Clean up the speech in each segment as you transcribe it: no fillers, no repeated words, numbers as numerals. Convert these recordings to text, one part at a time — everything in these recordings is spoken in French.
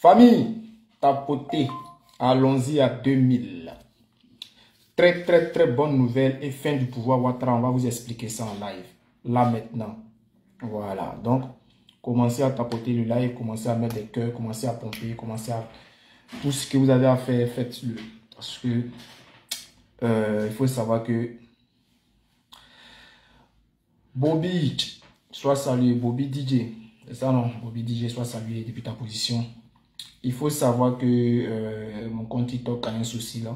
Famille, tapoter. Allons-y à 2000. Très bonne nouvelle et fin du pouvoir Ouattara. On va vous expliquer ça en live. Là maintenant. Voilà. Donc, commencez à tapoter le live, commencez à mettre des cœurs, commencez à pomper, commencez à... Tout ce que vous avez à faire, faites-le. Parce que il faut savoir que Bobby, soit salué, Bobby DJ. C'est ça non? Bobby DJ, soit salué depuis ta position. Il faut savoir que mon compte TikTok a un souci là.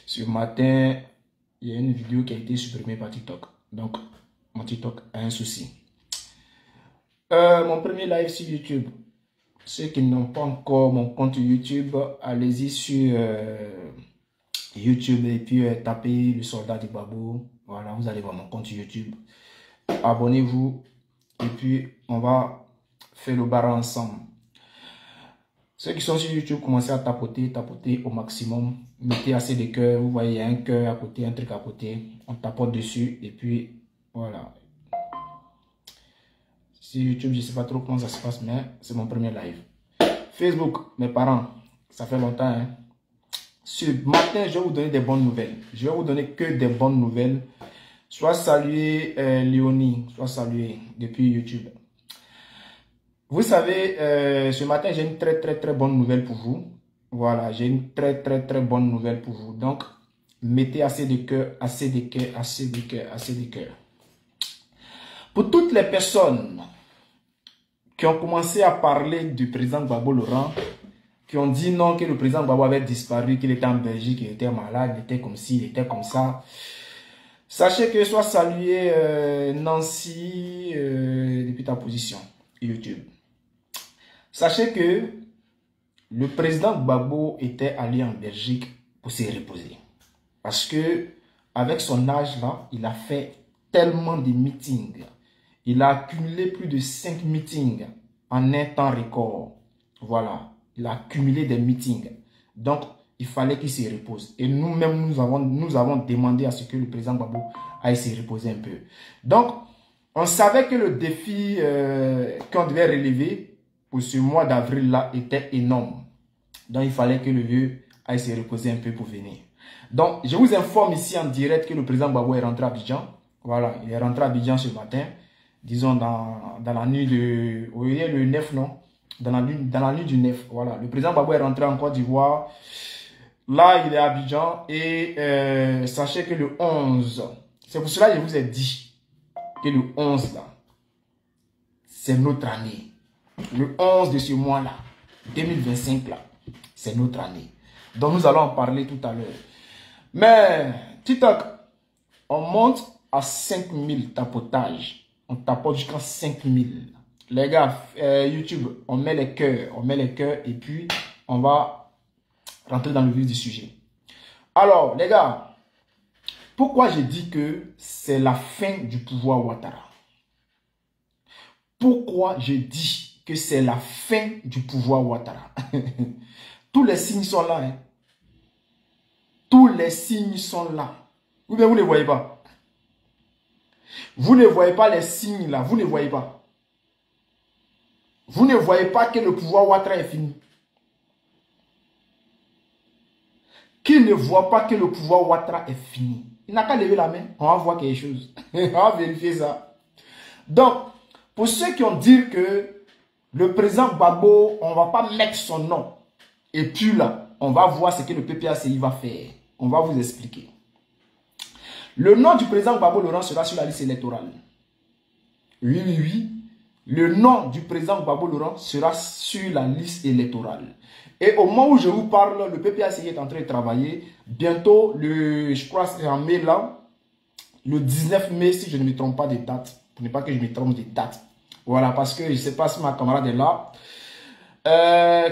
Ce matin, il y a une vidéo qui a été supprimée par TikTok. Donc, mon TikTok a un souci. Mon premier live sur YouTube. Ceux qui n'ont pas encore mon compte YouTube, allez-y sur YouTube et puis tapez le soldat du Babo. Voilà, vous allez voir mon compte YouTube. Abonnez-vous et puis on va faire le bar ensemble. Ceux qui sont sur YouTube, commencez à tapoter au maximum. Mettez assez de cœurs. Vous voyez, il y a un cœur à côté, un truc à côté. On tapote dessus et puis voilà. Sur YouTube, je ne sais pas trop comment ça se passe, mais c'est mon premier live. Facebook, mes parents, ça fait longtemps. Hein? Ce matin, je vais vous donner des bonnes nouvelles. Je vais vous donner que des bonnes nouvelles. Soit salué Léonie, soit salué depuis YouTube. Vous savez, ce matin, j'ai une très bonne nouvelle pour vous. Voilà, j'ai une très bonne nouvelle pour vous. Donc, mettez assez de cœur, assez de cœur, assez de cœur, assez de cœur. Pour toutes les personnes qui ont commencé à parler du président Gbagbo Laurent, qui ont dit non, que le président Gbagbo avait disparu, qu'il était en Belgique, qu'il était malade, il était comme ci, il était comme ça. Sachez que soit salué Nancy depuis ta position YouTube. Sachez que le président Gbagbo était allé en Belgique pour se reposer. Parce que avec son âge là, il a fait tellement de meetings. Il a accumulé plus de 5 meetings en un temps record. Voilà, il a accumulé des meetings. Donc, il fallait qu'il se repose. Et nous-mêmes, nous avons demandé à ce que le président Gbagbo aille se reposer un peu. Donc, on savait que le défi qu'on devait relever pour ce mois d'avril-là était énorme. Donc, il fallait que le vieux aille se reposer un peu pour venir. Donc, je vous informe ici en direct que le président Gbagbo est rentré à Abidjan. Voilà, il est rentré à Abidjan ce matin. Disons dans la nuit de... Vous voyez le 9, non? Dans la nuit du 9. Voilà, le président Gbagbo est rentré en Côte d'Ivoire. Là, il est à Abidjan. Et sachez que le 11... C'est pour cela que je vous ai dit que le 11, là, c'est notre année. Le 11 de ce mois-là, 2025, là, c'est notre année. Donc, nous allons en parler tout à l'heure. Mais, TikTok, on monte à 5000 tapotages. On tapote jusqu'à 5000. Les gars, YouTube, on met les cœurs. Et puis, on va rentrer dans le vif du sujet. Alors, les gars, pourquoi j'ai dit que c'est la fin du pouvoir Ouattara? Pourquoi j'ai dit que c'est la fin du pouvoir Ouattara? Tous les signes sont là. Hein? Tous les signes sont là. Ou bien vous ne les voyez pas? Vous ne voyez pas les signes là. Vous ne voyez pas. Vous ne voyez pas que le pouvoir Ouattara est fini. Qui ne voit pas que le pouvoir Ouattara est fini? Il n'a qu'à lever la main. On va voir quelque chose. On va vérifier ça. Donc, pour ceux qui ont dit que le président Gbagbo, on ne va pas mettre son nom. Et puis là, on va voir ce que le PPACI va faire. On va vous expliquer. Le nom du président Gbagbo Laurent sera sur la liste électorale. Oui. Le nom du président Gbagbo Laurent sera sur la liste électorale. Et au moment où je vous parle, le PPACI est en train de travailler. Bientôt, je crois que c'est en mai là, le 19 mai, si je ne me trompe pas des dates. Pour ne pas que je me trompe des dates. Voilà, parce que je ne sais pas si ma camarade est là.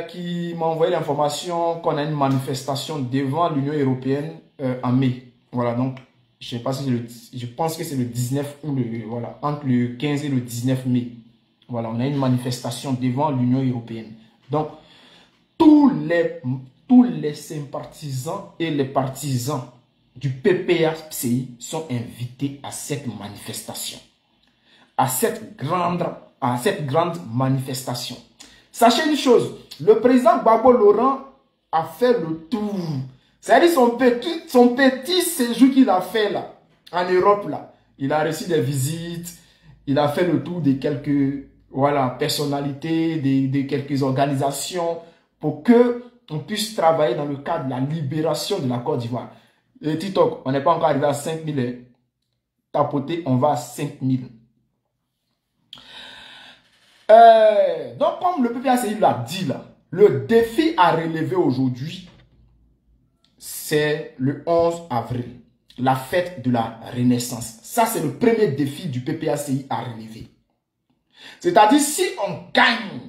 Qui m'a envoyé l'information qu'on a une manifestation devant l'Union européenne en mai. Voilà, donc, je ne sais pas si je pense que c'est le 19 ou voilà, entre le 15 et le 19 mai. Voilà, on a une manifestation devant l'Union européenne. Donc, tous les sympathisants et les partisans du PPACI sont invités à cette manifestation. À cette grande manifestation. Sachez une chose, le président Gbagbo Laurent a fait le tour. C'est-à-dire son petit séjour qu'il a fait là, en Europe là. Il a reçu des visites, il a fait le tour de quelques personnalités, de quelques organisations pour que on puisse travailler dans le cadre de la libération de la Côte d'Ivoire. Et TikTok, on n'est pas encore arrivé à 5000. Tapoter, on va à 5000. Donc, comme le PPACI l'a dit là, le défi à relever aujourd'hui, c'est le 11 avril, la fête de la Renaissance. Ça, c'est le premier défi du PPACI à relever. C'est-à-dire, si on gagne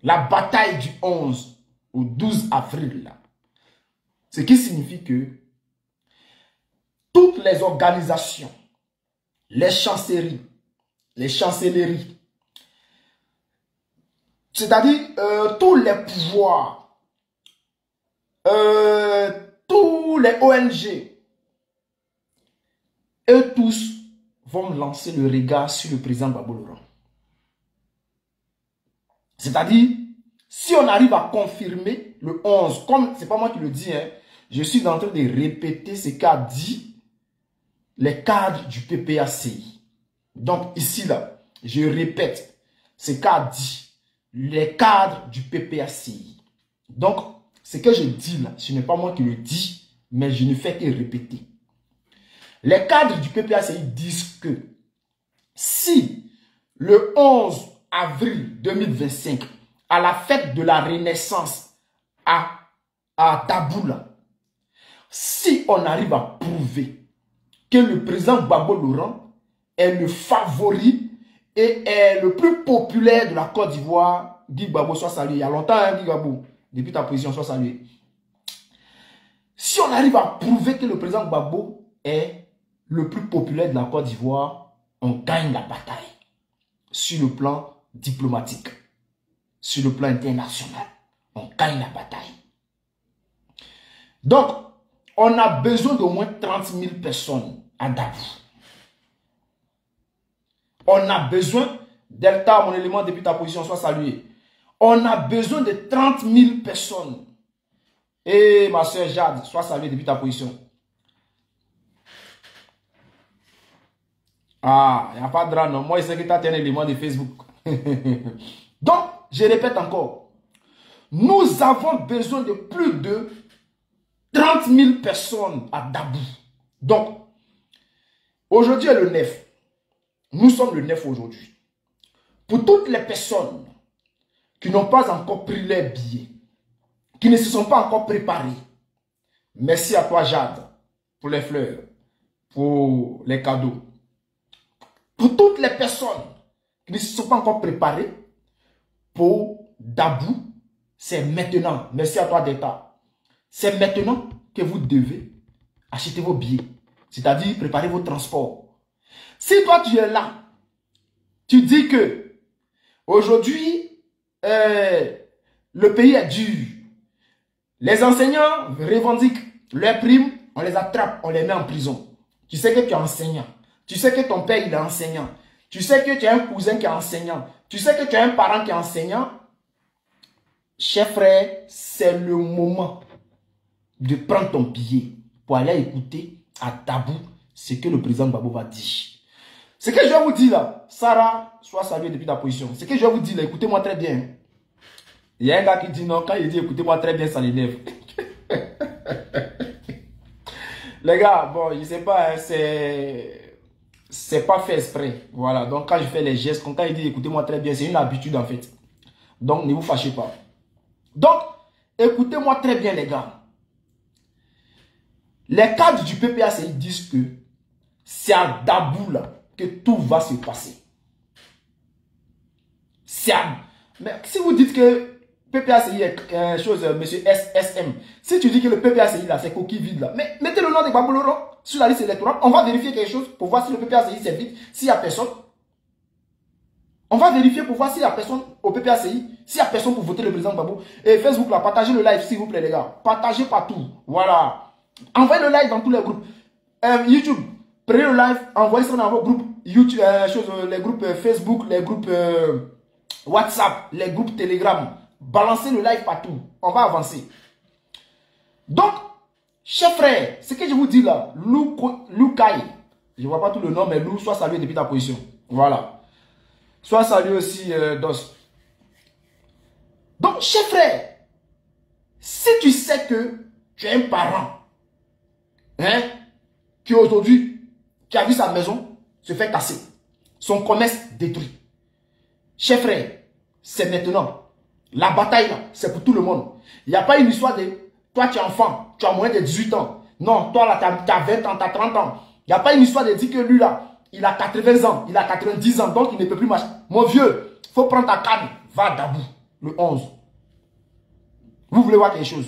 la bataille du 11 au 12 avril, là, ce qui signifie que toutes les organisations, les chancelleries, c'est-à-dire tous les pouvoirs, tous les ONG, eux tous vont lancer le regard sur le président Gbagbo Laurent. C'est-à-dire, si on arrive à confirmer le 11, comme c'est pas moi qui le dis, hein, je suis en train de répéter ce qu'a dit les cadres du PPACI. Donc ici, là, je répète ce qu'a dit les cadres du PPACI. Donc, ce que je dis là, ce n'est pas moi qui le dis, mais je ne fais que répéter. Les cadres du PPACI disent que si le 11 avril 2025, à la fête de la Renaissance à Taboula, si on arrive à prouver que le président Gbagbo Laurent est le favori et est le plus populaire de la Côte d'Ivoire, Guy Gbagbo soit salué. Il y a longtemps, hein, Guy Gbagbo, depuis ta position, soit salué. Si on arrive à prouver que le président Gbagbo est le plus populaire de la Côte d'Ivoire, on gagne la bataille sur le plan diplomatique, sur le plan international. On gagne la bataille. Donc, on a besoin d'au moins 30 000 personnes à Dabou. On a besoin, Delta, mon élément depuis ta position, soit salué. On a besoin de 30 000 personnes. Et ma soeur Jade, soit saluée depuis ta position. Ah, il n'y a pas de drame, non. Moi, je sais que tu as un élément de Facebook. Donc, je répète encore. Nous avons besoin de plus de 30 000 personnes à Dabou. Donc, aujourd'hui est le 9. Nous sommes le 9 aujourd'hui. Pour toutes les personnes qui n'ont pas encore pris les billets, qui ne se sont pas encore préparées, merci à toi Jade pour les fleurs, pour les cadeaux. Pour toutes les personnes qui ne se sont pas encore préparées pour Dabou, c'est maintenant. Merci à toi Delta. C'est maintenant que vous devez acheter vos billets. C'est-à-dire préparer vos transports. Si toi tu es là, tu dis que aujourd'hui, le pays est dur. Les enseignants revendiquent leurs primes, on les attrape, on les met en prison. Tu sais que tu es enseignant. Tu sais que ton père il est enseignant. Tu sais que tu as un cousin qui est enseignant. Tu sais que tu as un parent qui est enseignant. Cher frère, c'est le moment de prendre ton billet pour aller écouter à Dabou ce que le président Gbagbo va dire. Ce que je vais vous dire là, Sarah, sois saluée depuis ta position. Ce que je vais vous dire là, écoutez-moi très bien. Il y a un gars qui dit non, quand il dit écoutez-moi très bien, ça l'énerve. Les gars, bon, je sais pas, hein, c'est pas fait exprès. Voilà, donc quand je fais les gestes, quand il dit écoutez-moi très bien, c'est une habitude en fait. Donc ne vous fâchez pas. Donc, écoutez-moi très bien les gars. Les cadres du PPACI disent que c'est à Dabou là que tout va se passer. Mais si vous dites que PPACI est chose, monsieur SM, si tu dis que le PPACI là, c'est coquille vide là, mais mettez le nom de Gbagbo Laurent sur la liste électorale, on va vérifier quelque chose pour voir si le PPACI c'est vide, s'il n'y a personne. On va vérifier pour voir s'il n'y a personne au PPACI, s'il n'y a personne pour voter le président Gbagbo. Et Facebook là, partagez le live s'il vous plaît les gars. Partagez partout. Voilà. Envoyez le live dans tous les groupes. YouTube, prenez le live, envoyez ça dans vos groupes YouTube, les groupes Facebook, les groupes WhatsApp, les groupes Telegram. Balancez le live partout. On va avancer. Donc, chers frères, ce que je vous dis là, Lou Kai, je ne vois pas tout le nom, mais Lou, sois salué depuis ta position. Voilà. Sois salué aussi, Dos. Donc, chers frères, si tu sais que tu es un parent, hein, qui aujourd'hui, qui a vu sa maison se faire casser, son commerce détruit. Chers frères, c'est maintenant. La bataille là, c'est pour tout le monde. Il n'y a pas une histoire de toi tu es enfant, tu as moins de 18 ans. Non, toi là, tu as 20 ans, tu as 30 ans. Il n'y a pas une histoire de dire que lui là, il a 80 ans, il a 90 ans, donc il ne peut plus marcher. Mon vieux, il faut prendre ta canne, va à Dabou, le 11. Vous voulez voir quelque chose?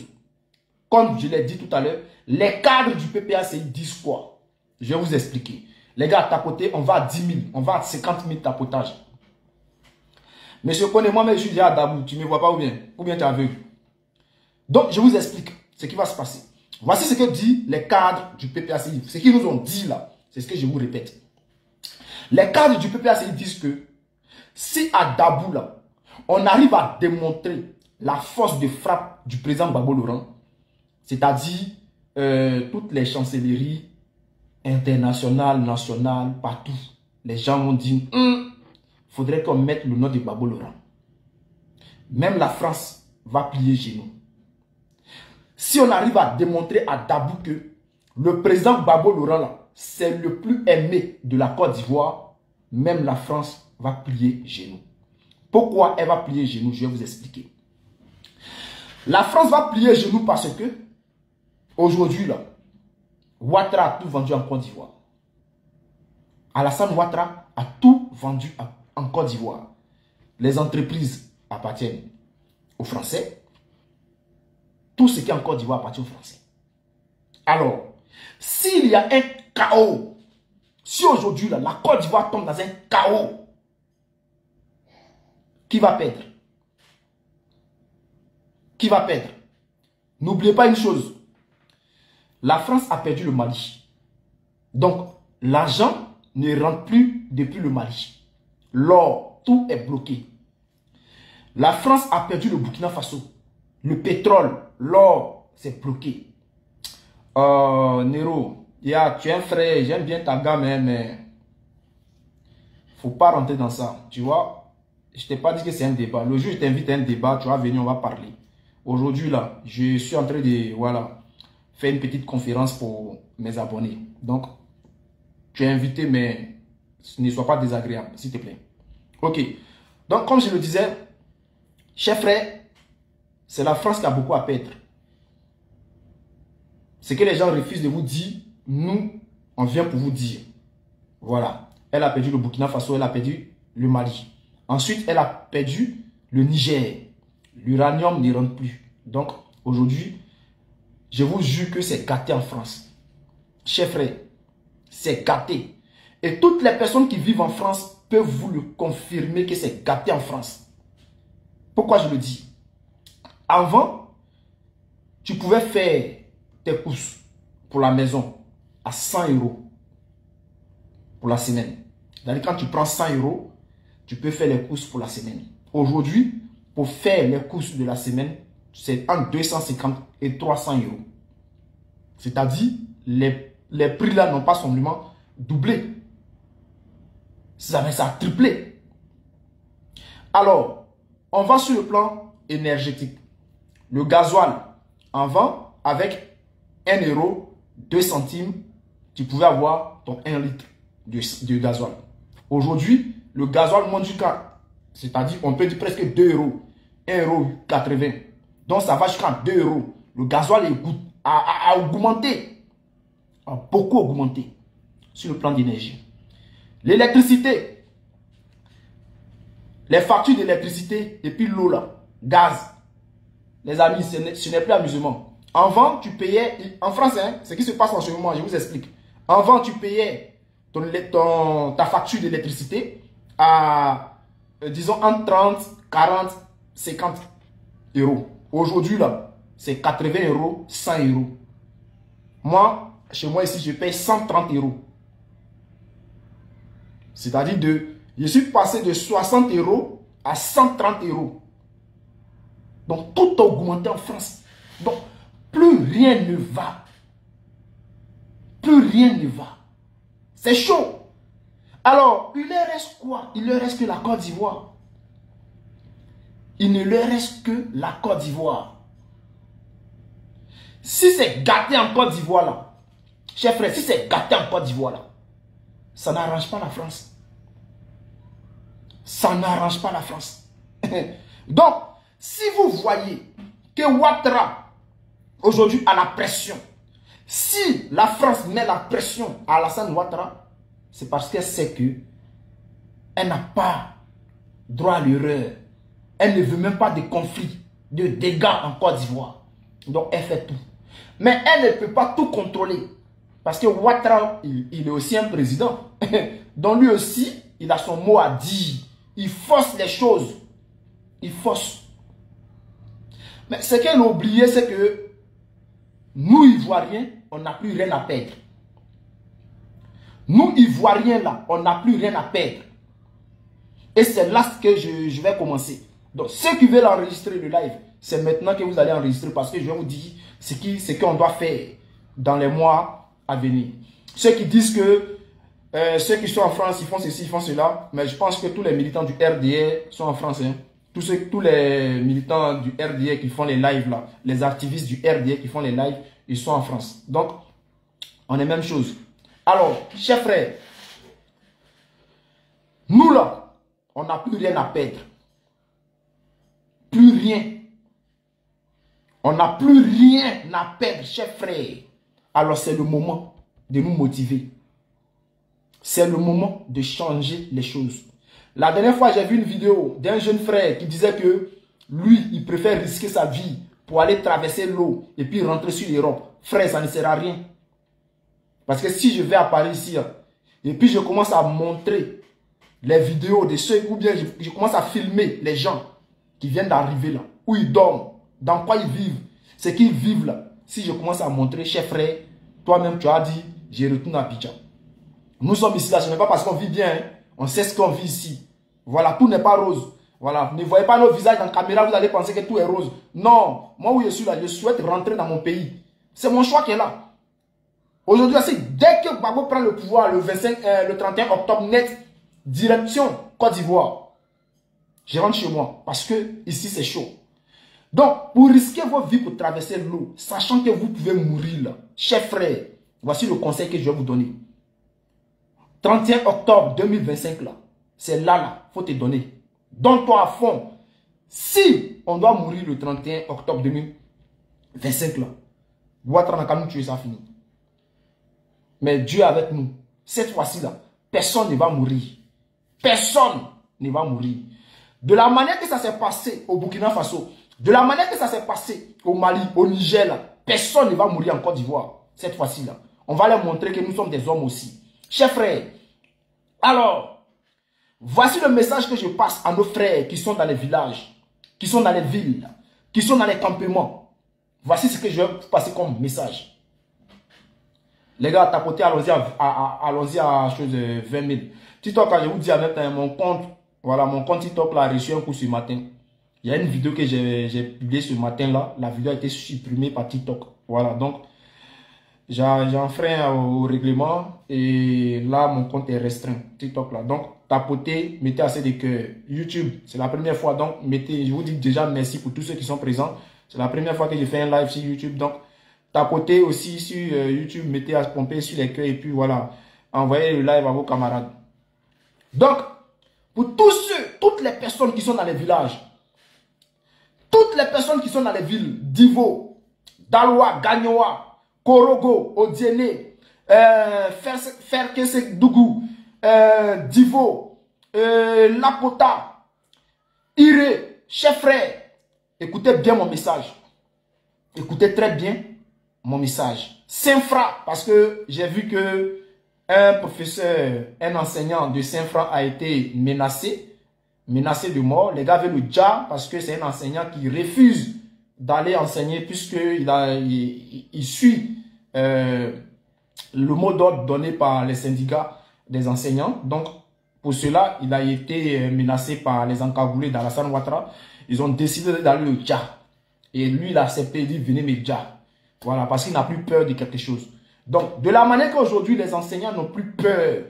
Comme je l'ai dit tout à l'heure, les cadres du PPACI disent quoi? Je vais vous expliquer. Les gars, tapoter, on va à 10 000, on va à 50 000 tapotages. Monsieur, connais-moi, mais je suis déjà à Dabou, tu ne me vois pas ou bien tu es aveugle. Donc, je vous explique ce qui va se passer. Voici ce que disent les cadres du PPACI. Ce qu'ils nous ont dit là, c'est ce que je vous répète. Les cadres du PPACI disent que si à Dabou là, on arrive à démontrer la force de frappe du président Gbagbo Laurent, c'est-à-dire toutes les chancelleries internationales, nationales, partout, les gens vont dire faudrait qu'on mette le nom de Gbagbo Laurent. Même la France va plier genoux. Si on arrive à démontrer à Dabou que le président Gbagbo Laurent, c'est le plus aimé de la Côte d'Ivoire, même la France va plier genoux. Pourquoi elle va plier genoux? Je vais vous expliquer. La France va plier genoux parce que, aujourd'hui, là, Ouattara a tout vendu en Côte d'Ivoire. Alassane Ouattara a tout vendu en Côte d'Ivoire. Les entreprises appartiennent aux Français. Tout ce qui est en Côte d'Ivoire appartient aux Français. Alors, s'il y a un chaos, si aujourd'hui la Côte d'Ivoire tombe dans un chaos, qui va perdre? Qui va perdre? N'oubliez pas une chose. La France a perdu le Mali. Donc, l'argent ne rentre plus depuis le Mali. L'or, tout est bloqué. La France a perdu le Burkina Faso. Le pétrole, l'or, c'est bloqué. Nero, tu es un frère, j'aime bien ta gamme, mais faut pas rentrer dans ça. Tu vois, je t'ai pas dit que c'est un débat. Le jour où je t'invite à un débat, tu vas venir, on va parler. Aujourd'hui, là, je suis en train de, voilà, faire une petite conférence pour mes abonnés. Donc, tu es invité, mais ne sois pas désagréable, s'il te plaît. Ok. Donc, comme je le disais, chers frères, c'est la France qui a beaucoup à perdre. Ce que les gens refusent de vous dire, nous, on vient pour vous dire. Voilà. Elle a perdu le Burkina Faso, elle a perdu le Mali. Ensuite, elle a perdu le Niger. L'uranium ne rentre plus. Donc, aujourd'hui, je vous jure que c'est gâté en France. Chers frères, c'est gâté. Et toutes les personnes qui vivent en France peuvent vous le confirmer que c'est gâté en France. Pourquoi je le dis? Avant, tu pouvais faire tes courses pour la maison à 100 € pour la semaine. C'est-à-dire quand tu prends 100 €, tu peux faire les courses pour la semaine. Aujourd'hui, pour faire les courses de la semaine, c'est entre 250 et 300 €. C'est-à-dire, les prix là n'ont pas seulement doublé. Ça a triplé. Alors, on va sur le plan énergétique. Le gasoil, avant, avec 1 €, 2 centimes, tu pouvais avoir ton 1 litre de gasoil. Aujourd'hui, le gasoil monte jusqu'à, c'est-à-dire, on peut dire presque 2 €, 1,80 €. Donc, ça va jusqu'à 2 €. Le gasoil a augmenté, a beaucoup augmenté sur le plan d'énergie. L'électricité, les factures d'électricité et puis l'eau là, gaz. Les amis, ce n'est plus amusement. Avant, tu payais, en France, hein, ce qui se passe en ce moment, je vous explique. Avant, tu payais ta facture d'électricité à, disons, entre 30, 40, 50 €. Aujourd'hui, là, c'est 80 €, 100 €. Moi, chez moi ici, je paye 130 €. C'est-à-dire je suis passé de 60 € à 130 €. Donc, tout a augmenté en France. Donc, plus rien ne va. Plus rien ne va. C'est chaud. Alors, il leur reste quoi? Il leur reste que la Côte d'Ivoire. Il ne leur reste que la Côte d'Ivoire. Si c'est gâté en Côte d'Ivoire là, chers frères, si c'est gâté en Côte d'Ivoire là, ça n'arrange pas la France. Ça n'arrange pas la France. Donc, si vous voyez que Ouattara, aujourd'hui, a la pression, si la France met la pression à Alassane Ouattara, c'est parce qu'elle sait que elle n'a pas droit à l'erreur. Elle ne veut même pas de conflit, de dégâts en Côte d'Ivoire. Donc, elle fait tout. Mais elle ne peut pas tout contrôler. Parce que Ouattara, il est aussi un président. Donc, lui aussi, il a son mot à dire. Il force les choses. Il force. Mais ce qu'elle a oublié, c'est que nous, Ivoiriens, on n'a plus rien à perdre. Nous, Ivoiriens, là, on n'a plus rien à perdre. Et c'est là que je vais commencer. Donc, ceux qui veulent enregistrer le live, c'est maintenant que vous allez enregistrer parce que je vais vous dire ce qu'on doit faire dans les mois à venir. Ceux qui disent que ceux qui sont en France, ils font ceci, ils font cela, mais je pense que tous les militants du RDR sont en France. Hein. Tous les militants du RDR qui font les lives là, les activistes du RDR qui font les lives, ils sont en France. Donc, on est même chose. Alors, chers frères, nous là, on n'a plus rien à perdre. Plus rien. On n'a plus rien à perdre, chers frères. Alors, c'est le moment de nous motiver. C'est le moment de changer les choses. La dernière fois, j'ai vu une vidéo d'un jeune frère qui disait que lui, il préfère risquer sa vie pour aller traverser l'eau et puis rentrer sur l'Europe. Frère, ça ne sert à rien. Parce que si je vais à Paris ici, et puis je commence à montrer les vidéos de ceux, ou bien je commence à filmer les gens qui viennent d'arriver là, où ils dorment, dans quoi ils vivent, ce qu'ils vivent là. Si je commence à montrer, cher frère, toi-même tu as dit, je retourne à Abidjan. Nous sommes ici là, ce n'est pas parce qu'on vit bien, hein. On sait ce qu'on vit ici. Voilà, tout n'est pas rose. Voilà, ne voyez pas nos visages dans la caméra, vous allez penser que tout est rose. Non, moi où je suis là, je souhaite rentrer dans mon pays. C'est mon choix qui est là. Aujourd'hui, dès que Gbagbo prend le pouvoir le 31 octobre net, direction Côte d'Ivoire, je rentre chez moi parce que ici c'est chaud. Donc, pour risquer votre vie pour traverser l'eau, sachant que vous pouvez mourir là, chers frères, voici le conseil que je vais vous donner. 31 octobre 2025 là, c'est là, faut te donner. Donne-toi à fond. Si on doit mourir le 31 octobre 2025 là, Ouattara n'a qu'à nous tuer, ça finit. Mais Dieu est avec nous. Cette fois-ci là, personne ne va mourir. Personne ne va mourir. De la manière que ça s'est passé au Burkina Faso, de la manière que ça s'est passé au Mali, au Niger là, personne ne va mourir en Côte d'Ivoire. Cette fois-ci là, on va leur montrer que nous sommes des hommes aussi. Chers frères, alors, voici le message que je passe à nos frères qui sont dans les villages, qui sont dans les villes, qui sont dans les campements. Voici ce que je vais vous passer comme message. Les gars, tapotez, allons-y à chose 20 000. TikTok, je vous dis en même temps, mon compte, voilà, mon compte TikTok là, a reçu un coup ce matin. Il y a une vidéo que j'ai publiée ce matin là. La vidéo a été supprimée par TikTok. Voilà, donc, j'ai enfreint au règlement et là, mon compte est restreint. TikTok là. Donc, tapotez, mettez assez de cœur. YouTube, c'est la première fois. Donc, mettez, je vous dis déjà merci pour tous ceux qui sont présents. C'est la première fois que je fais un live sur YouTube. Donc, tapotez aussi sur YouTube, mettez à pomper sur les cœurs et puis voilà, envoyez le live à vos camarades. Donc, pour toutes les personnes qui sont dans les villages, toutes les personnes qui sont dans les villes d'Ivo, d'Aloa, Gagnoa, Korogo, Odiene, Ferkesedougou, Divo, Lakota, Iré, chers frères, écoutez bien mon message. Écoutez très bien mon message. Saint-Fra, parce que j'ai vu que un professeur, un enseignant de Saint-Fra a été menacé de mort. Les gars veulent le dire parce que c'est un enseignant qui refuse d'aller enseigner puisqu'il suit le mot d'ordre donné par les syndicats des enseignants. Donc, Pour cela, il a été menacé par les encagoulés d'Alassane Ouattara. Ils ont décidé d'aller le Tchad. Et lui, il a accepté, il dit, venez me Tchad. Voilà, parce qu'il n'a plus peur de quelque chose. Donc, de la manière qu'aujourd'hui, les enseignants n'ont plus peur.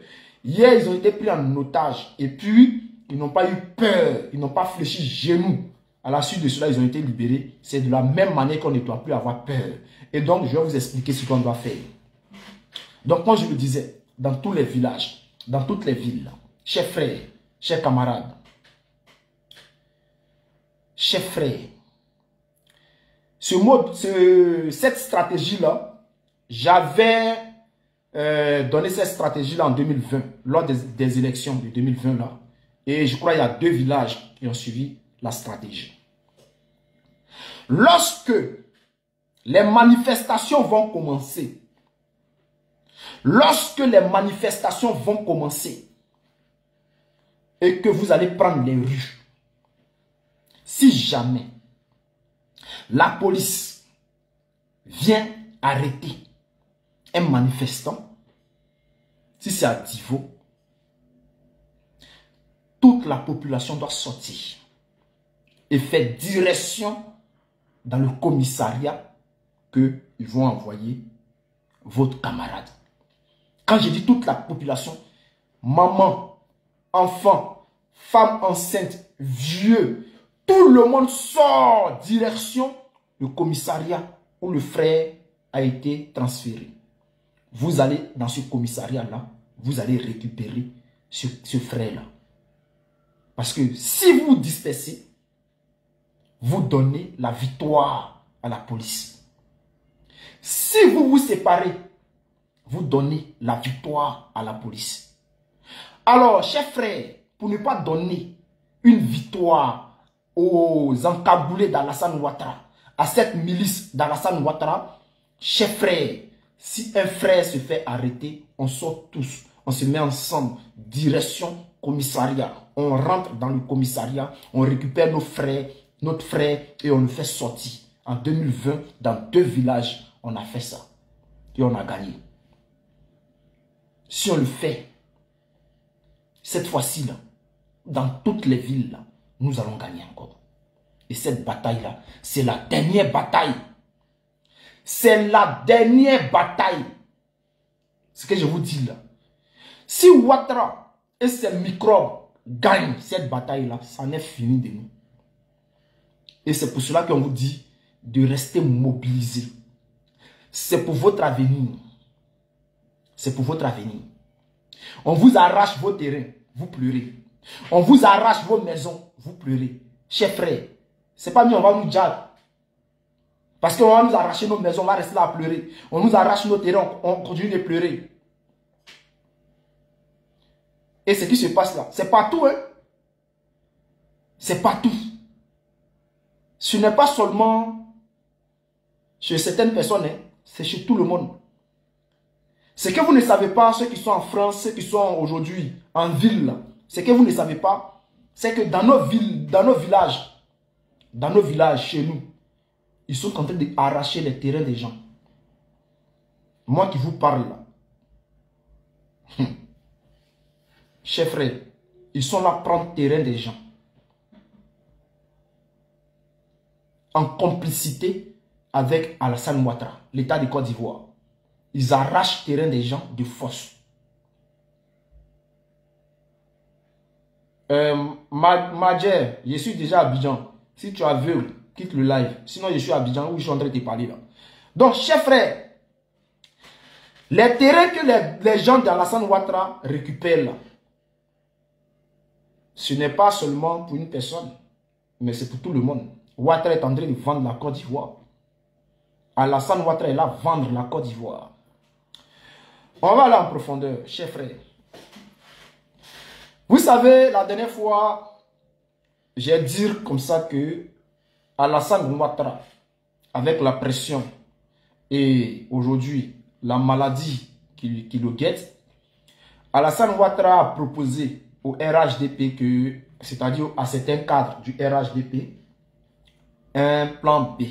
Hier, ils ont été pris en otage. Et puis, ils n'ont pas eu peur. Ils n'ont pas fléchi genoux. À la suite de cela, ils ont été libérés. C'est de la même manière qu'on ne doit plus avoir peur. Et donc, je vais vous expliquer ce qu'on doit faire. Donc, comme je le disais, dans tous les villages, dans toutes les villes, chers frères, chers camarades, chers frères, cette stratégie-là, j'avais donné cette stratégie-là en 2020, lors des élections de 2020 là. Et je crois qu'il y a 2 villages qui ont suivi la stratégie. Lorsque les manifestations vont commencer, et que vous allez prendre les rues, si jamais la police vient arrêter un manifestant, si c'est à Divo, toute la population doit sortir et faire direction dans le commissariat qu'ils vont envoyer votre camarade. Quand je dis toute la population, maman, enfant, femme enceinte, vieux, tout le monde sort direction le commissariat où le frère a été transféré. Vous allez dans ce commissariat-là, vous allez récupérer ce frère-là. Parce que si vous vous dispersez, vous donnez la victoire à la police. Si vous vous séparez, vous donnez la victoire à la police. Alors, chers frères, pour ne pas donner une victoire aux encagoulés d'Alassane Ouattara, à cette milice d'Alassane Ouattara, chers frères, si un frère se fait arrêter, on sort tous, on se met ensemble, direction commissariat. On rentre dans le commissariat, on récupère notre frère et on le fait sortir. En 2020, dans 2 villages, on a fait ça. Et on a gagné. Si on le fait, cette fois-ci, là, dans toutes les villes, là, nous allons gagner encore. Et cette bataille-là, c'est la dernière bataille. C'est la dernière bataille. Ce que je vous dis là. Si Ouattara et ses microbes gagnent cette bataille-là, ça en est fini de nous. Et c'est pour cela qu'on vous dit de rester mobilisé. C'est pour votre avenir. C'est pour votre avenir. On vous arrache vos terrains, vous pleurez. On vous arrache vos maisons, vous pleurez. Chers frères, c'est pas mieux, on va nous dire. Parce qu'on va nous arracher nos maisons, on va rester là à pleurer. On nous arrache nos terrains, on continue de pleurer. Et ce qui se passe là, c'est partout, hein. C'est partout. Ce n'est pas seulement chez certaines personnes, hein. C'est chez tout le monde. Ce que vous ne savez pas, ceux qui sont en France, ceux qui sont aujourd'hui en ville, ce que vous ne savez pas, c'est que dans nos villes, dans nos villages, chez nous, ils sont en train d'arracher les terrains des gens. Moi qui vous parle là. Chers frères, ils sont là pour prendre le terrain des gens. En complicité avec Alassane Ouattara, l'État de Côte d'Ivoire. Ils arrachent le terrain des gens de force. Madjer, je suis déjà à Abidjan. Si tu as vu, quitte le live. Sinon, je suis à Abidjan où je suis en train de te parler là. Donc, chers frères, les terrains que les gens d'Alassane Ouattara récupèrent là, ce n'est pas seulement pour une personne, mais c'est pour tout le monde. Ouattara est en train de vendre la Côte d'Ivoire. Alassane Ouattara est là vendre la Côte d'Ivoire. On va aller en profondeur, chers frères. Vous savez, la dernière fois, j'ai dit comme ça que Alassane Ouattara, avec la pression et aujourd'hui la maladie qui le guette, Alassane Ouattara a proposé au RHDP, c'est-à-dire à certains cadres du RHDP, un plan B.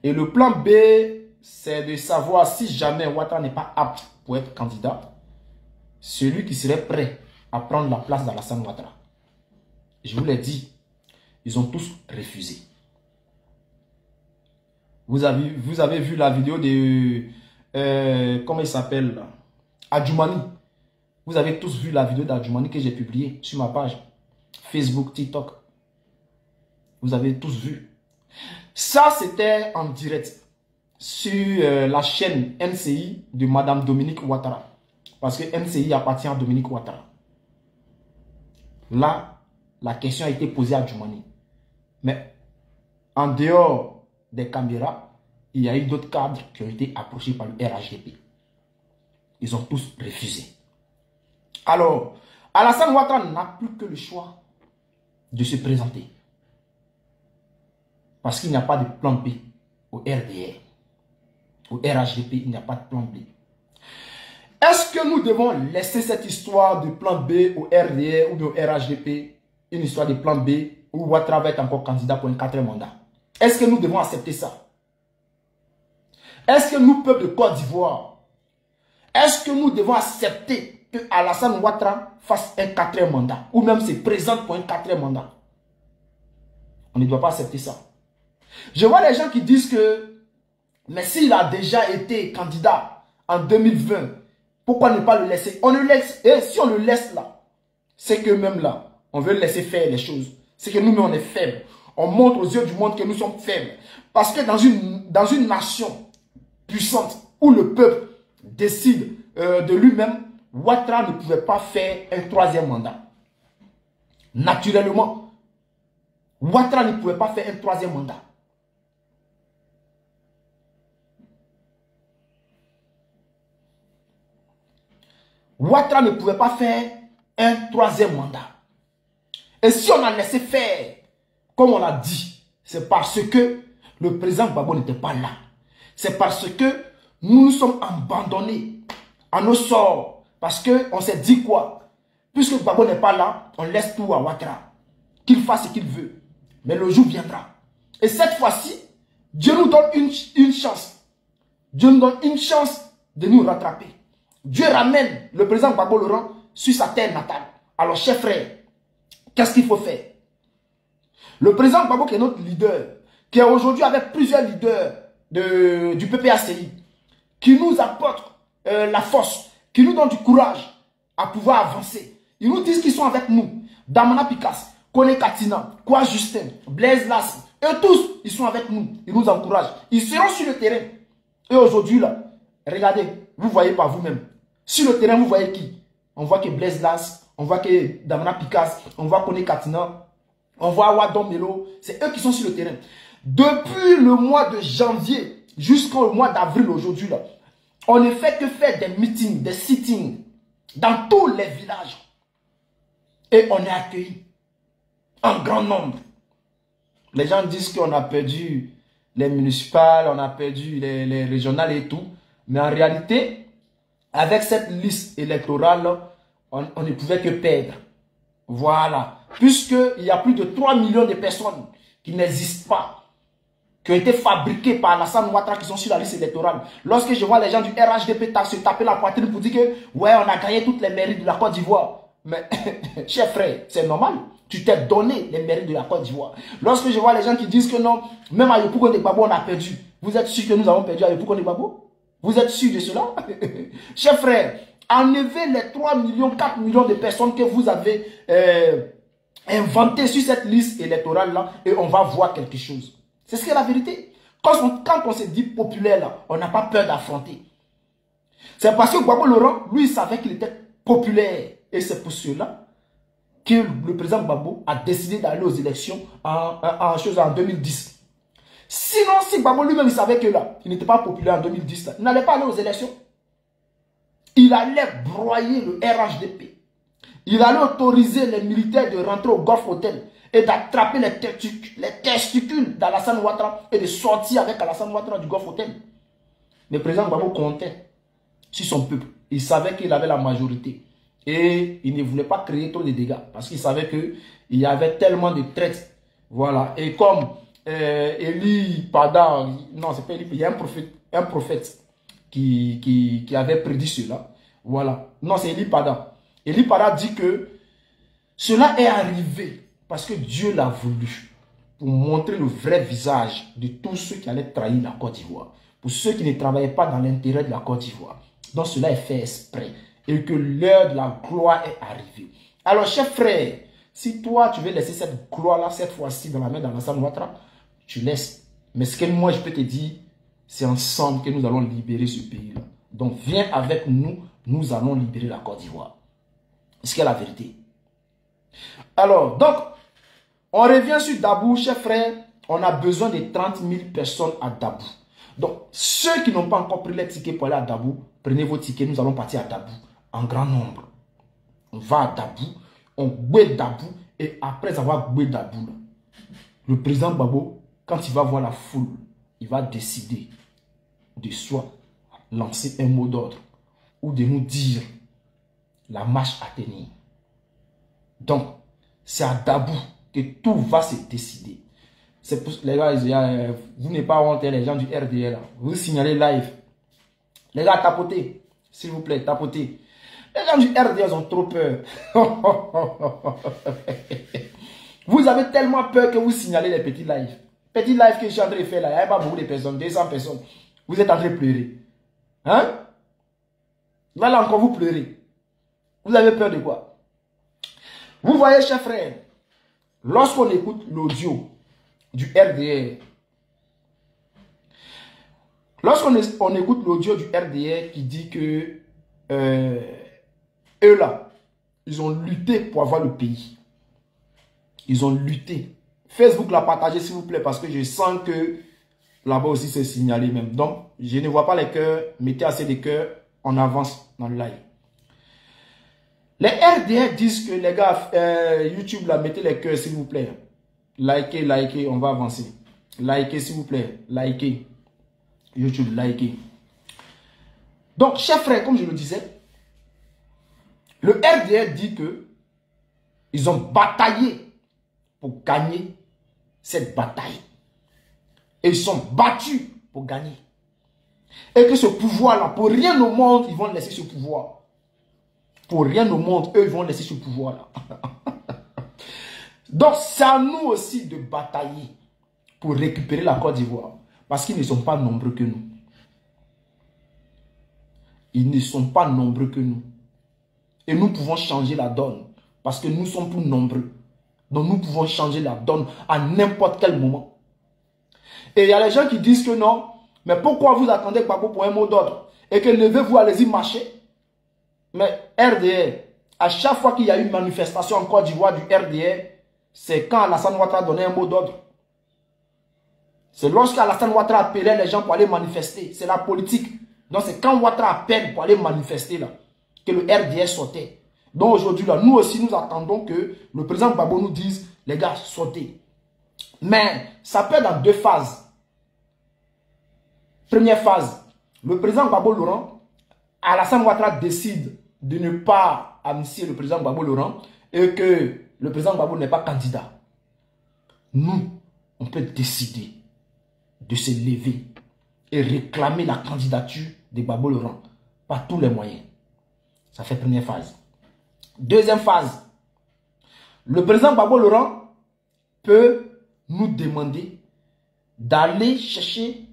Et le plan B, c'est de savoir si jamais Ouattara n'est pas apte pour être candidat, celui qui serait prêt à prendre la place d'Alassane Ouattara. Je vous l'ai dit, ils ont tous refusé. Vous avez vu la vidéo de... comment il s'appelle? Adjoumani. Vous avez tous vu la vidéo d'Adjoumani que j'ai publiée sur ma page Facebook, TikTok. Vous avez tous vu. Ça, c'était en direct sur la chaîne NCI de Madame Dominique Ouattara. Parce que NCI appartient à Dominique Ouattara. Là, la question a été posée à Adjoumani. Mais en dehors des caméras, il y a eu d'autres cadres qui ont été approchés par le RHDP. Ils ont tous refusé. Alors, Alassane Ouattara n'a plus que le choix de se présenter. Parce qu'il n'y a pas de plan B au RDR. Au RHDP, il n'y a pas de plan B. Est-ce que nous devons laisser cette histoire de plan B au RDR ou bien au RHDP, une histoire de plan B où Ouattara va être encore candidat pour un 4e mandat? Est-ce que nous devons accepter ça? Est-ce que nous, peuple de Côte d'Ivoire, est-ce que nous devons accepter que Alassane Ouattara fasse un 4e mandat ou même se présente pour un 4e mandat? On ne doit pas accepter ça. Je vois les gens qui disent que, mais s'il a déjà été candidat en 2020, pourquoi ne pas le laisser? On le laisse, et si on le laisse là, c'est que même là, on veut laisser faire les choses. C'est que nous-mêmes, on est faibles. On montre aux yeux du monde que nous sommes faibles. Parce que dans une nation puissante, où le peuple décide de lui-même, Ouattara ne pouvait pas faire un 3e mandat. Naturellement, Ouattara ne pouvait pas faire un 3e mandat. Ouattara ne pouvait pas faire un 3e mandat. Et si on a laissé faire, comme on l'a dit, c'est parce que le président Gbagbo n'était pas là. C'est parce que nous nous sommes abandonnés à nos sorts. Parce qu'on s'est dit quoi? Puisque Gbagbo n'est pas là, on laisse tout à Ouattara. Qu'il fasse ce qu'il veut. Mais le jour viendra. Et cette fois-ci, Dieu nous donne une chance. Dieu nous donne une chance de nous rattraper. Dieu ramène le président Gbagbo Laurent sur sa terre natale. Alors, chers frères, qu'est-ce qu'il faut faire? Le président Gbagbo qui est notre leader, qui est aujourd'hui avec plusieurs leaders du PPACI, qui nous apporte la force, qui nous donne du courage à pouvoir avancer. Ils nous disent qu'ils sont avec nous. Damana Pikas, Kone Katina, Kwa Justin, Blaise Lassi, eux tous, ils sont avec nous. Ils nous encouragent. Ils seront sur le terrain. Et aujourd'hui, là, regardez, vous voyez par vous-même. Sur le terrain, vous voyez qui? On voit que Blaise Lassi, on voit que Damana Pikas, on voit Kone Katina, on voit Wadon Melo. C'est eux qui sont sur le terrain. Depuis le mois de janvier jusqu'au mois d'avril aujourd'hui, là, on ne fait que faire des meetings, des sittings dans tous les villages. Et on est accueillis en grand nombre. Les gens disent qu'on a perdu les municipales, on a perdu les régionales et tout. Mais en réalité, avec cette liste électorale, on ne pouvait que perdre. Voilà. Puisqu'il y a plus de 3 millions de personnes qui n'existent pas, qui ont été fabriquées par Alassane Ouattara, qui sont sur la liste électorale. Lorsque je vois les gens du RHDP se taper la poitrine pour dire que ouais, on a gagné toutes les mairies de la Côte d'Ivoire. Mais, cher frère, c'est normal. Tu t'es donné les mairies de la Côte d'Ivoire. Lorsque je vois les gens qui disent que non, même à Yopougon de Gbagbo, on a perdu. Vous êtes sûr que nous avons perdu à Yopougon de Gbagbo? Vous êtes sûr de cela? Cher frère, enlevez les 3 millions, 4 millions de personnes que vous avez inventées sur cette liste électorale-là et on va voir quelque chose. C'est ce qui est la vérité. Quand on se dit populaire, là, on n'a pas peur d'affronter. C'est parce que Gbagbo Laurent, lui, il savait qu'il était populaire. Et c'est pour cela que le président Gbagbo a décidé d'aller aux élections en 2010. Sinon, si Gbagbo lui-même, il savait que là, il n'était pas populaire en 2010, là, il n'allait pas aller aux élections. Il allait broyer le RHDP. Il allait autoriser les militaires de rentrer au Golf Hotel et d'attraper les testicules d'Alassane Ouattara et de sortir avec Alassane Ouattara du Golf Hotel. Le président Gbagbo comptait sur son peuple. Il savait qu'il avait la majorité. Et il ne voulait pas créer trop de dégâts. Parce qu'il savait qu'il y avait tellement de traîtres. Voilà. Et comme Eli Pada, non, c'est pas Eli, il y a un prophète qui avait prédit cela. Voilà. Non, c'est Eli Pada. Et l'Ipara dit que cela est arrivé parce que Dieu l'a voulu pour montrer le vrai visage de tous ceux qui allaient trahir la Côte d'Ivoire. Pour ceux qui ne travaillaient pas dans l'intérêt de la Côte d'Ivoire. Donc cela est fait exprès. Et que l'heure de la gloire est arrivée. Alors, chers frères, si toi, tu veux laisser cette gloire-là, cette fois-ci, dans la main d'Alassane Ouattara, tu laisses. Mais ce que moi, je peux te dire, c'est ensemble que nous allons libérer ce pays-là. Donc, viens avec nous, nous allons libérer la Côte d'Ivoire. C'est ce qu'est la vérité. Alors, donc, on revient sur Dabou, chers frères. On a besoin de 30 000 personnes à Dabou. Donc, ceux qui n'ont pas encore pris les tickets pour aller à Dabou, prenez vos tickets, nous allons partir à Dabou en grand nombre. On va à Dabou, on bouille Dabou, et après avoir bouillé Dabou, le président Gbagbo, quand il va voir la foule, il va décider de soit lancer un mot d'ordre ou de nous dire la marche à tenir. Donc, c'est à Dabou que tout va se décider. C'est pour les gars, vous n'êtes pas honte, les gens du RDR là. Vous signalez live. Les gars, tapotez. S'il vous plaît, tapotez. Les gens du RDR ont trop peur. Vous avez tellement peur que vous signalez les petits lives. Petits lives que je suis en train de faire là. Il n'y a pas beaucoup de personnes, 200 personnes. Vous êtes en train de pleurer. Hein? Là encore, vous pleurez. Vous avez peur de quoi? Vous voyez, chers frères, lorsqu'on écoute l'audio du RDR, lorsqu'on écoute l'audio du RDR qui dit que eux là, ils ont lutté pour avoir le pays. Ils ont lutté. Facebook l'a partagé s'il vous plaît parce que je sens que là-bas aussi c'est signalé même. Donc, je ne vois pas les cœurs. Mettez assez de cœurs. On avance dans le live. Les RDR disent que les gars, YouTube là, mettez les cœurs s'il vous plaît. Likez, likez, on va avancer. Likez s'il vous plaît. Likez. YouTube, likez. Donc, chers frères, comme je le disais, le RDR dit que ils ont bataillé pour gagner cette bataille. Et ils sont battus pour gagner. Et que ce pouvoir-là, pour rien au monde, ils vont laisser ce pouvoir. Pour rien au monde, eux, ils vont laisser ce pouvoir-là. Donc, c'est à nous aussi de batailler pour récupérer la Côte d'Ivoire. Parce qu'ils ne sont pas nombreux que nous. Ils ne sont pas nombreux que nous. Et nous pouvons changer la donne. Parce que nous sommes plus nombreux. Donc, nous pouvons changer la donne à n'importe quel moment. Et il y a les gens qui disent que non. Mais pourquoi vous attendez Gbagbo pour un mot d'ordre? Et que levez-vous, allez-y marcher. Mais RDR, à chaque fois qu'il y a une manifestation en Côte d'Ivoire du RDR, c'est quand Alassane Ouattara donnait un mot d'ordre. C'est lorsque Alassane Ouattara appelait les gens pour aller manifester. C'est la politique. Donc c'est quand Ouattara appelle pour aller manifester là, que le RDR sortait. Donc aujourd'hui là, nous aussi nous attendons que le président Gbagbo nous dise, les gars, sortez. Mais ça peut être dans deux phases. Première phase, le président Gbagbo Laurent, Alassane Ouattara décide de ne pas amnistier le président Gbagbo Laurent et que le président Gbagbo n'est pas candidat. Nous, on peut décider de se lever et réclamer la candidature de Gbagbo Laurent par tous les moyens. Ça fait première phase. Deuxième phase, le président Gbagbo Laurent peut nous demander d'aller chercher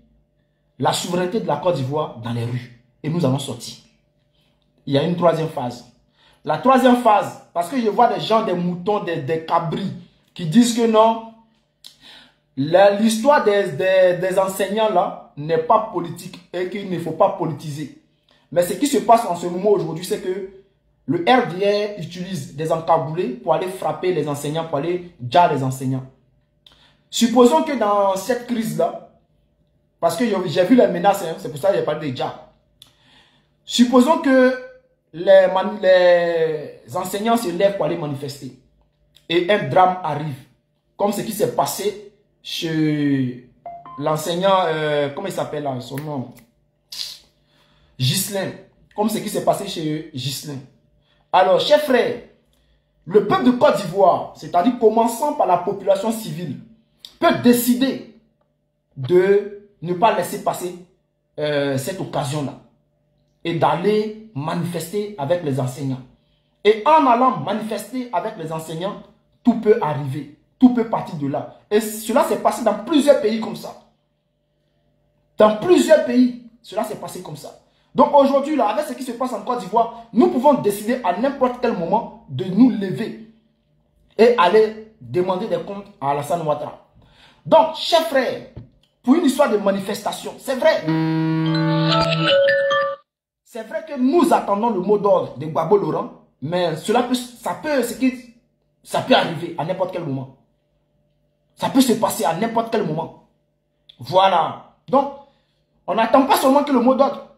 la souveraineté de la Côte d'Ivoire dans les rues. Et nous allons sortir. Il y a une troisième phase. La troisième phase, parce que je vois des gens, des moutons, des cabris, qui disent que non, l'histoire des enseignants là n'est pas politique et qu'il ne faut pas politiser. Mais ce qui se passe en ce moment aujourd'hui, c'est que le RDR utilise des encagoulés pour aller frapper les enseignants, pour aller dire les enseignants. Supposons que dans cette crise-là, parce que j'ai vu les menaces, hein, c'est pour ça que j'ai parlé de Dja. Supposons que les enseignants se lèvent pour aller manifester. Et un drame arrive. Comme ce qui s'est passé chez l'enseignant, comment il s'appelle là, son nom? Ghislain. Comme ce qui s'est passé chez Ghislain. Alors, chers frères, le peuple de Côte d'Ivoire, c'est-à-dire commençant par la population civile, peut décider de ne pas laisser passer cette occasion-là et d'aller manifester avec les enseignants. Et en allant manifester avec les enseignants, tout peut arriver. Tout peut partir de là. Et cela s'est passé dans plusieurs pays comme ça. Dans plusieurs pays, cela s'est passé comme ça. Donc aujourd'hui, là, avec ce qui se passe en Côte d'Ivoire, nous pouvons décider à n'importe quel moment de nous lever et aller demander des comptes à Alassane Ouattara. Donc, chers frères, pour une histoire de manifestation, c'est vrai. C'est vrai que nous attendons le mot d'ordre de Gbagbo Laurent, mais ça peut arriver à n'importe quel moment. Ça peut se passer à n'importe quel moment. Voilà. Donc, on n'attend pas seulement que le mot d'ordre.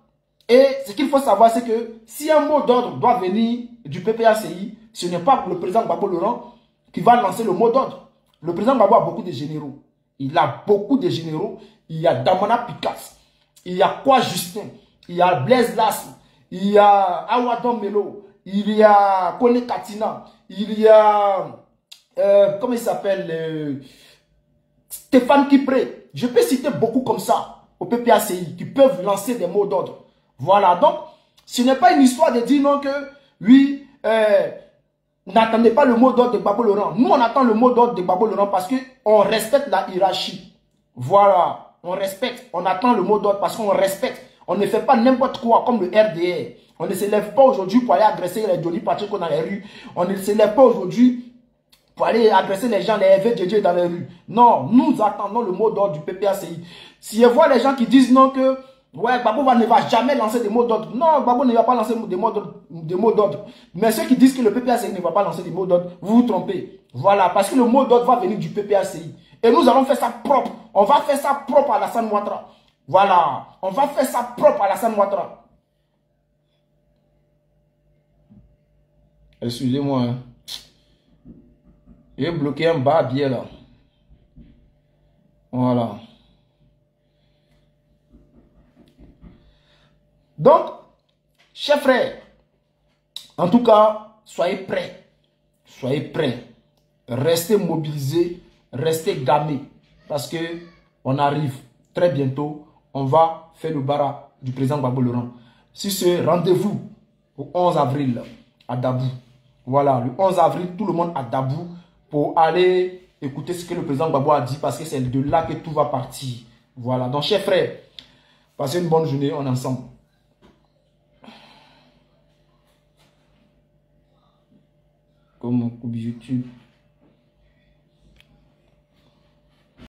Et ce qu'il faut savoir, c'est que si un mot d'ordre doit venir du PPACI, ce n'est pas le président Gbagbo Laurent qui va lancer le mot d'ordre. Le président Gbagbo a beaucoup de généraux. Il a beaucoup de généraux. Il y a Damana Picasse. Il y a Kwa Justin. Il y a Blaise Lass. Il y a Awadon Melo. Il y a Kone Katina. Il y a... comment il s'appelle Stéphane Kipré. Je peux citer beaucoup comme ça au PPACI qui peuvent lancer des mots d'ordre. Voilà, donc ce n'est pas une histoire de dire non que oui, n'attendez pas le mot d'ordre de Gbagbo Laurent. Nous, on attend le mot d'ordre de Gbagbo Laurent parce qu'on respecte la hiérarchie. Voilà, on respecte, on attend le mot d'ordre parce qu'on respecte. On ne fait pas n'importe quoi comme le RDR. On ne se lève pas aujourd'hui pour aller agresser les Johnny Patrick dans les rues. On ne se lève pas aujourd'hui pour aller agresser les gens, les FVJJ dans les rues. Non, nous attendons le mot d'ordre du PPACI. Si je vois les gens qui disent non que ouais, Gbagbo ne va jamais lancer des mots d'ordre. Non, Gbagbo ne va pas lancer des mots d'ordre. Mais ceux qui disent que le PPACI ne va pas lancer des mots d'ordre, vous vous trompez. Voilà, parce que le mot d'ordre va venir du PPACI. Et nous allons faire ça propre. On va faire ça propre à Alassane Ouattara. Voilà, on va faire ça propre à Alassane Ouattara. Excusez-moi. Hein. J'ai bloqué un bas bien là. Voilà. Donc, chers frères, en tout cas, soyez prêts. Soyez prêts. Restez mobilisés, restez gamés. Parce que on arrive très bientôt. On va faire le bara du président Gbagbo Laurent. Si ce rendez-vous au 11 avril à Dabou. Voilà, le 11 avril, tout le monde à Dabou pour aller écouter ce que le président Gbagbo a dit parce que c'est de là que tout va partir. Voilà, donc chers frères, passez une bonne journée, on est ensemble. Comme YouTube.